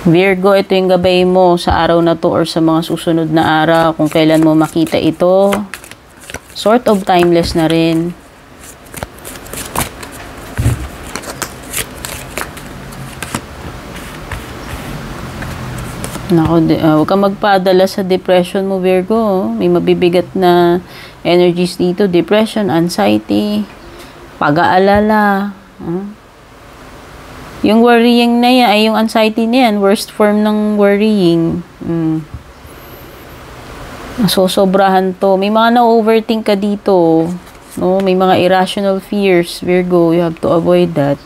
Virgo, ito yung gabay mo sa araw na to or sa mga susunod na araw. Kung kailan mo makita ito. Sort of timeless na rin. Nako, huwag kang magpadala sa depression mo, Virgo. May mabibigat na energies dito. Depression, anxiety, pag-aalala. Yung worrying na yan, ay yung anxiety na yan, worst form ng worrying. So, sobrahan to. May mga na-overthink ka dito. No? May mga irrational fears, Virgo. You have to avoid that.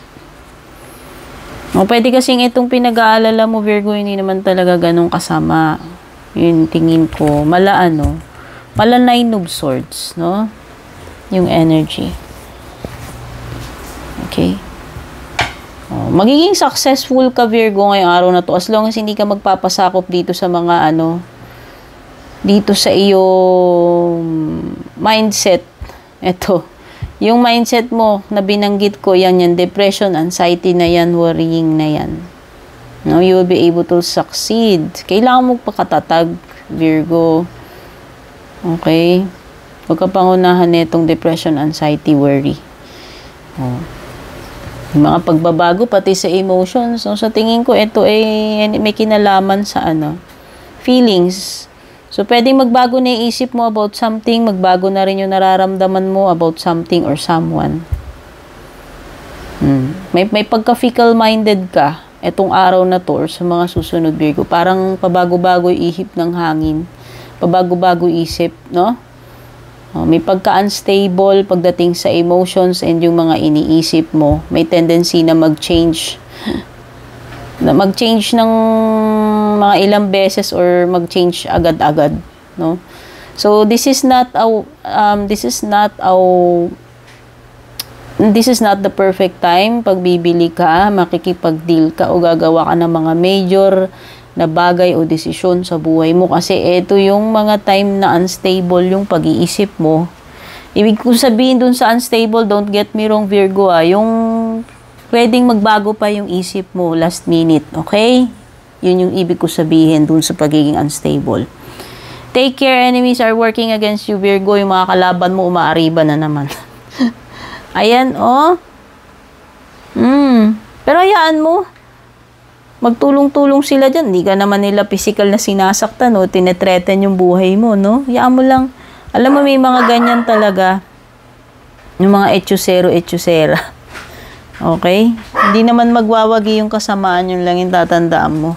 No, pwede kasing itong pinag-aalala mo, Virgo, hindi naman talaga ganun kasama. Yun, tingin ko. Mala Nine of Swords, no? Yung energy. Okay. Magiging successful ka, Virgo, ngayong araw na to as long as hindi ka magpapasakop dito sa mga dito sa iyong mindset. Ito, yung mindset mo na binanggit ko, yan, depression, anxiety na yan, worrying na yan. No, you will be able to succeed. Kailangan mo pakatatag, Virgo. Okay? Huwag ka pangunahan nitong depression, anxiety, worry. Yung mga pagbabago pati sa emotions. So, sa tingin ko, ito ay may kinalaman sa feelings. So, pwedeng magbago na yung isip mo about something, magbago na rin yung nararamdaman mo about something or someone. May pagka-fickle-minded ka etong araw na to or sa mga susunod, Virgo. Parang pabago-bago yung ihip ng hangin. Pabago-bago isip, no? May pagka-unstable pagdating sa emotions and yung mga iniisip mo. May tendency na mag-change. Mag-change ng mga ilang beses or mag-change agad-agad, no? So this is not the perfect time pag bibili ka, makikipag-deal ka o gagawa ka ng mga major na bagay o desisyon sa buhay mo kasi ito yung mga time na unstable yung pag-iisip mo. Ibig ko sabihin dun sa unstable, don't get me wrong, Virgo, yung pwedeng magbago pa yung isip mo last minute, okay? Yun yung ibig ko sabihin dun sa pagiging unstable. Take care, enemies are working against you, Virgo. Yung mga kalaban mo umaariba na naman. Ayan, oh. Pero hayaan mo. Magtulong-tulong sila dyan. Hindi ka naman nila physical na sinasaktan, no? Tinetreten yung buhay mo, no? Hayaan mo lang. Alam mo, may mga ganyan talaga. Yung mga etchusera. Okay? Hindi naman magwawagi yung kasamaan, yun lang yung tatandaan mo.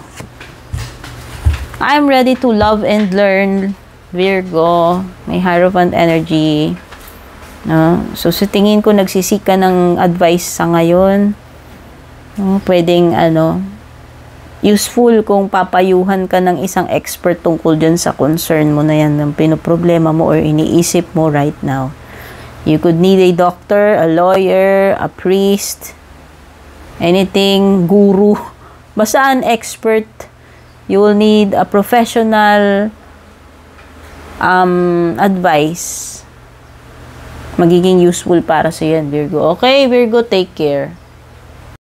I'm ready to love and learn, Virgo. May Hierophant energy. No? So, sa tingin ko, nagsisik ka ng advice sa ngayon. No? Pwedeng, useful kung papayuhan ka ng isang expert tungkol dyan sa concern mo na yan, ng pinoproblema mo or iniisip mo right now. You could need a doctor, a lawyer, a priest, anything, guru. Basta an expert. You will need a professional advice. Magiging useful para sa yan, Virgo. Okay, Virgo, take care.